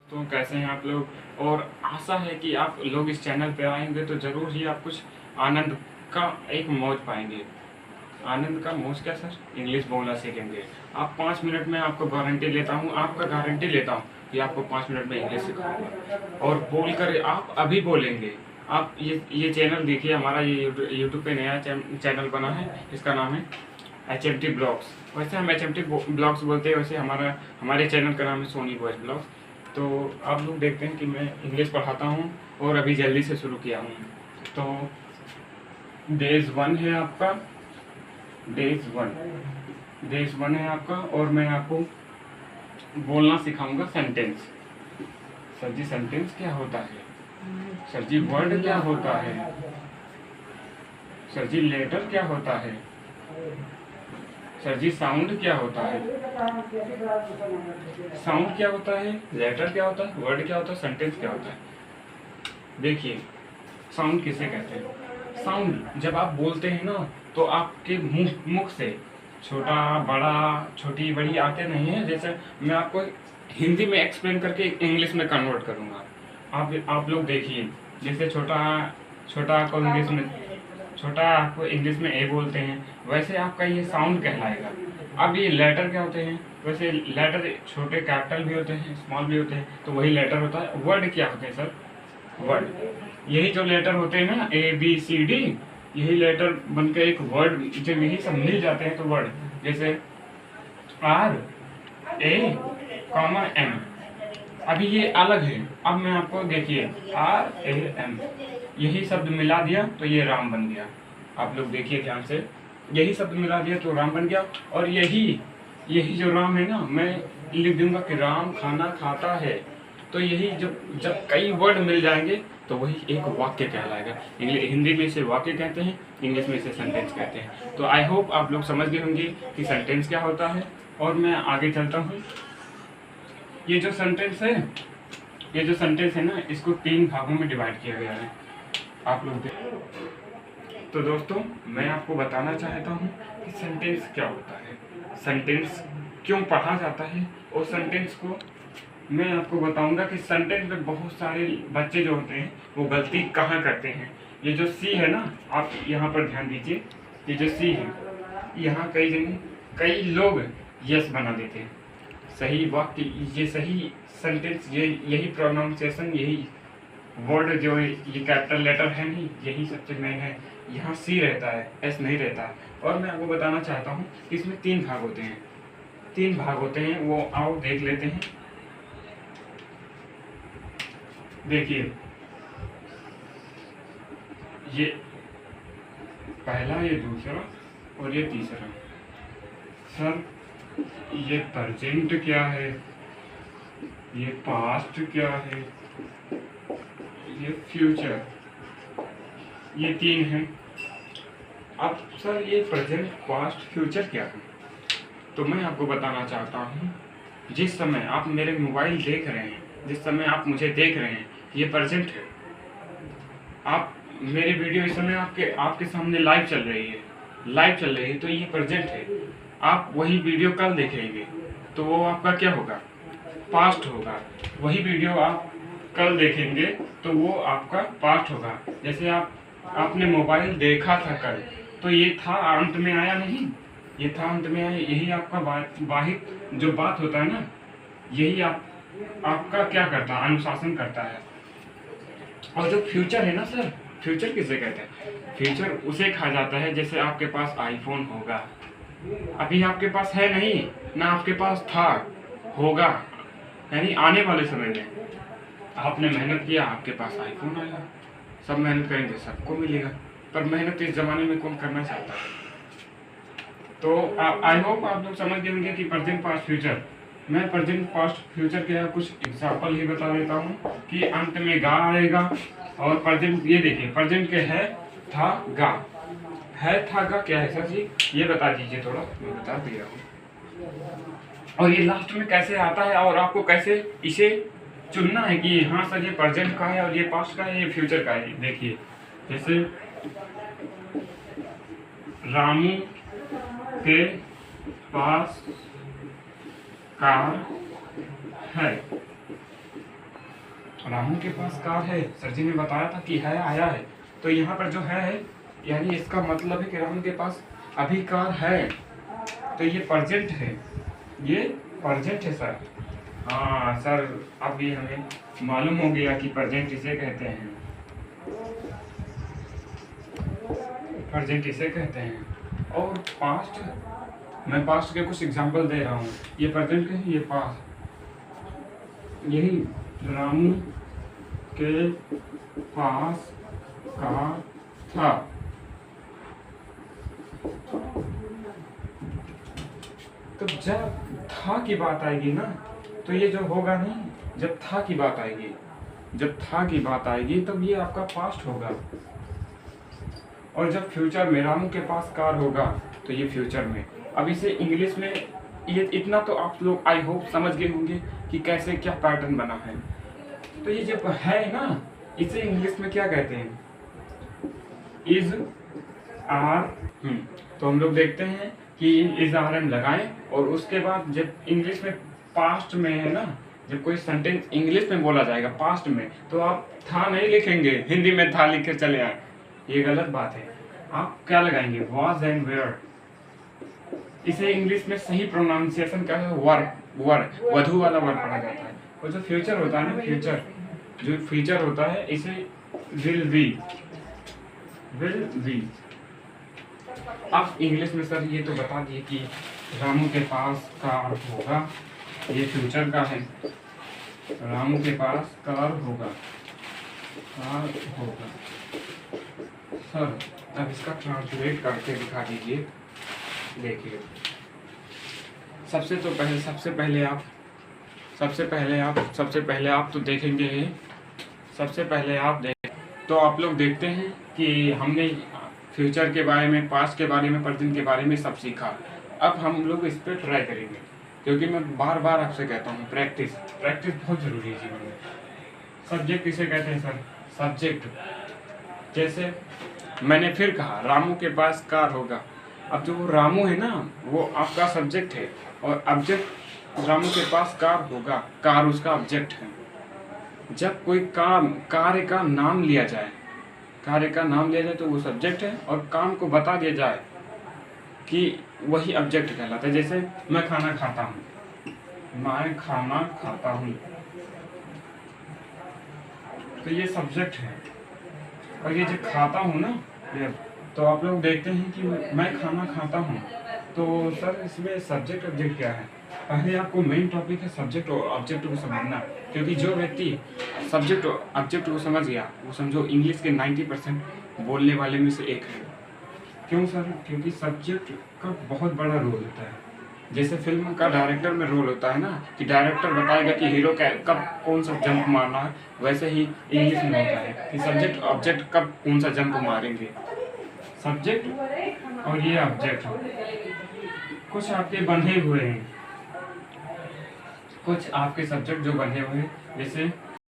तो कैसे हैं आप लोग। और आशा है कि आप लोग इस चैनल पे आएंगे तो ज़रूर ही आप कुछ आनंद का एक मौज पाएंगे। आनंद का मौज क्या सर, इंग्लिश बोलना सीखेंगे। आप 5 मिनट में आपको गारंटी लेता हूँ, आपका गारंटी लेता हूँ कि आपको 5 मिनट में इंग्लिश सिखाऊंगा। और बोल कर आप अभी बोलेंगे। आप ये चैनल देखिए, हमारा ये यूट्यूब पे नया चैनल बना है, इसका नाम है HMT ब्लॉग्स। वैसे हम HMT ब्लॉग्स बोलते हैं, वैसे हमारे चैनल का नाम है सोनी बॉयज ब्लॉग्स। तो आप लोग देखते हैं कि मैं इंग्लिश पढ़ाता हूँ और अभी जल्दी से शुरू किया हूँ। तो डेज 1 है आपका, डेज वन है आपका। और मैं आपको बोलना सिखाऊंगा सेंटेंस। सर जी सेंटेंस क्या होता है, सर जी वर्ड क्या होता है, सर जी लेटर क्या होता है, सर जी साउंड क्या होता है। साउंड क्या होता है, लेटर क्या होता है, वर्ड क्या होता है, सेंटेंस क्या होता है। देखिए साउंड किसे कहते हैं। साउंड जब आप बोलते हैं ना तो आपके मुख से छोटा बड़ा छोटी बड़ी आते नहीं है। जैसे मैं आपको हिंदी में एक्सप्लेन करके इंग्लिश में कन्वर्ट करूँगा। आप लोग देखिए, जैसे छोटा छोटा को इंग्लिश में छोटा आपको इंग्लिश में ए बोलते हैं, वैसे आपका ये साउंड कहलाएगा। अब ये लेटर क्या होते हैं, वैसे लेटर छोटे कैपिटल भी होते हैं स्मॉल भी होते हैं, तो वही लेटर होता है। वर्ड क्या होते हैं सर, वर्ड यही जो लेटर होते हैं ना ABCD, यही लेटर बनकर एक वर्ड, जब यही सब मिल जाते हैं तो वर्ड। जैसे RAM, अभी ये अलग है। अब मैं आपको देखिए RAM, यही शब्द मिला दिया तो ये राम बन गया। आप लोग देखिए ध्यान से, यही शब्द मिला दिया तो राम बन गया। और यही जो राम है ना, मैं लिख दूंगा कि राम खाना खाता है। तो यही जब कई वर्ड मिल जाएंगे तो वही एक वाक्य कहलाएगा। हिंदी में इसे वाक्य कहते हैं, इंग्लिश में इसे सेंटेंस कहते हैं। तो आई होप आप लोग समझ गए होंगे कि सेंटेंस क्या होता है। और मैं आगे चलता हूँ। ये जो सेंटेंस है ना, इसको 3 भागों में डिवाइड किया गया है। आप लोग तो दोस्तों मैं आपको बताना चाहता हूँ कि सेंटेंस क्या होता है, सेंटेंस क्यों पढ़ा जाता है, और सेंटेंस को मैं आपको बताऊंगा कि सेंटेंस में बहुत सारे बच्चे जो होते हैं वो गलती कहाँ करते हैं। ये जो सी है ना, आप यहाँ पर ध्यान दीजिए, ये जो सी है, यहाँ कई लोग यस बना देते हैं। सही वाक्य, ये सही सेंटेंस, यही प्रोनाउंसिएशन, यही वर्ड जो है, ये कैपिटल लेटर है नहीं, यही सबसे मेन है। यहाँ सी रहता है, एस नहीं रहता है। और मैं आपको बताना चाहता हूँ कि इसमें 3 भाग होते हैं। 3 भाग होते हैं, वो आओ देख लेते हैं। देखिए ये पहला, ये दूसरा और ये तीसरा। सर ये प्रेजेंट क्या है, ये पास्ट क्या है, ये फ्यूचर, ये 3 है। अब सर ये प्रेजेंट पास्ट फ्यूचर क्या है, तो मैं आपको बताना चाहता हूँ, जिस समय आप मेरे मोबाइल देख रहे हैं, जिस समय आप मुझे देख रहे हैं, ये प्रेजेंट है। आप मेरी वीडियो इस समय आपके सामने लाइव चल रही है, तो ये प्रेजेंट है। आप वही वीडियो कल देखेंगे तो वो आपका क्या होगा, पास्ट होगा। वही वीडियो आप कल देखेंगे तो वो आपका पास्ट होगा। जैसे आपने मोबाइल देखा था कल, तो ये था अंत में आया नहीं, ये था अंत में आया। यही आपका वाहिक जो बात होता है ना, यही आपका क्या करता है, अनुशासन करता है। और जो फ्यूचर है ना सर, फ्यूचर किसे कहते हैं, फ्यूचर उसे कहा जाता है जैसे आपके पास आईफोन होगा, अभी आपके पास है नहीं ना, आपके पास था, होगा, यानी आने वाले समय में आपने मेहनत किया, आपके पास आईफोन आया। सब मेहनत करेंगे सबको मिलेगा, पर मेहनत इस जमाने में कौन करना चाहता है। तो आई होप आप लोग समझ गए होंगे कि प्रेजेंट पास्ट फ्यूचर। मैं प्रेजेंट पास्ट फ्यूचर के कुछ एग्जाम्पल ही बता देता हूँ कि अंत में गा आएगा। और प्रेजेंट, ये देखिए प्रेजेंट के है, था, गा, है, था, गा क्या है सर जी, ये बता दीजिए थोड़ा, मैं बता दिया हूँ। और ये लास्ट में कैसे आता है और आपको कैसे इसे चुनना है कि हाँ सर ये प्रेजेंट का है और ये पास्ट का है, ये फ्यूचर का है। देखिए जैसे रामू के पास कार है, रामू के पास कार है, सर जी ने बताया था कि है, आया है, तो यहाँ पर जो है यानी इसका मतलब है कि रामू के पास अभी कार है, तो ये प्रेजेंट है, ये प्रेजेंट है सर। हाँ सर, अब ये हमें मालूम हो गया कि प्रेजेंट इसे कहते हैं, प्रेजेंट इसे कहते हैं। और पास्ट, मैं पास्ट के कुछ एग्जांपल दे रहा हूँ, ये प्रेजेंट है, ये पास्ट, यही रामू के पास कार था। तो जब था की बात आएगी ना, तो ये जो होगा नहीं, जब था की बात आएगी, जब था की बात आएगी तब ये आपका पास्ट होगा। और जब फ्यूचर में रामू के पास कार होगा तो ये फ्यूचर में। अब इसे इंग्लिश में ये इतना तो आप लोग आई होप समझ गए होंगे कि कैसे क्या पैटर्न बना है। तो ये जब है ना, इसे इंग्लिश में क्या कहते हैं, इज आर। तो हम लोग देखते हैं कि इज आर एम लगाएं, और उसके बाद जब इंग्लिश में पास्ट में है ना, जब कोई सेंटेंस इंग्लिश में बोला जाएगा पास्ट में, तो आप था नहीं लिखेंगे, हिंदी में था लिख कर चले आए, ये गलत बात है। आप क्या लगाएंगे, वॉज एंड वेयर। इसे इंग्लिश में सही प्रोनाउंसिएशन क्या है, वर, वर, वधु वाला वर्ड पढ़ा जाता है। और जो फ्यूचर होता है ना, फ्यूचर जो फ्यूचर होता है इसे विल बी, विल बी। अब इंग्लिश में सर ये तो बता दिए कि रामू के पास कार होगा, ये फ्यूचर का है, रामू के पास कार होगा, कार होगा। सर अब इसका ट्रांसलेट करके दिखा दीजिए। देखिए सबसे पहले आप तो देखेंगे, सबसे पहले आप देख, तो आप लोग देखते हैं कि हमने फ्यूचर के बारे में, पास्ट के बारे में, प्रेजेंट के बारे में सब सीखा। अब हम लोग इस पर ट्राई करेंगे, क्योंकि मैं बार बार आपसे कहता हूँ प्रैक्टिस बहुत ज़रूरी है जीवन में। सब्जेक्ट किसे कहते हैं सर, सब्जेक्ट। जैसे मैंने फिर कहा रामू के पास कार होगा, अब जो रामू है ना वो आपका सब्जेक्ट है, और ऑब्जेक्ट रामू के पास कार होगा, कार उसका ऑब्जेक्ट है। जब कोई काम, कार्य का नाम लिया जाए, कार्य का नाम लिया जाए तो वो सब्जेक्ट है, और काम को बता दिया जाए कि वही ऑब्जेक्ट कहलाता है। जैसे मैं खाना खाता हूँ, मैं खाना खाता हूँ, तो ये सब्जेक्ट है। और ये जो खाता हूँ ना, तो आप लोग देखते हैं कि मैं खाना खाता हूँ, तो सर इसमें सब्जेक्ट ऑब्जेक्ट क्या है। पहले आपको मेन टॉपिक है सब्जेक्ट और ऑब्जेक्ट को समझना, क्योंकि जो व्यक्ति सब्जेक्ट और ऑब्जेक्ट को समझ गया वो समझो इंग्लिश के 90% बोलने वाले में से एक है। क्यों सर, क्योंकि सब्जेक्ट का बहुत बड़ा रोल होता है। जैसे फिल्म का डायरेक्टर में रोल होता है ना, कि डायरेक्टर बताएगा कि हीरो कब कौन सा जंप मारना है, वैसे ही इंग्लिश में होता है कि सब्जेक्ट ऑब्जेक्ट कब कौन सा जंप मारेंगे। सब्जेक्ट और ये ऑब्जेक्ट कुछ आपके बंधे हुए हैं, कुछ आपके सब्जेक्ट जो बंधे हुए हैं, जैसे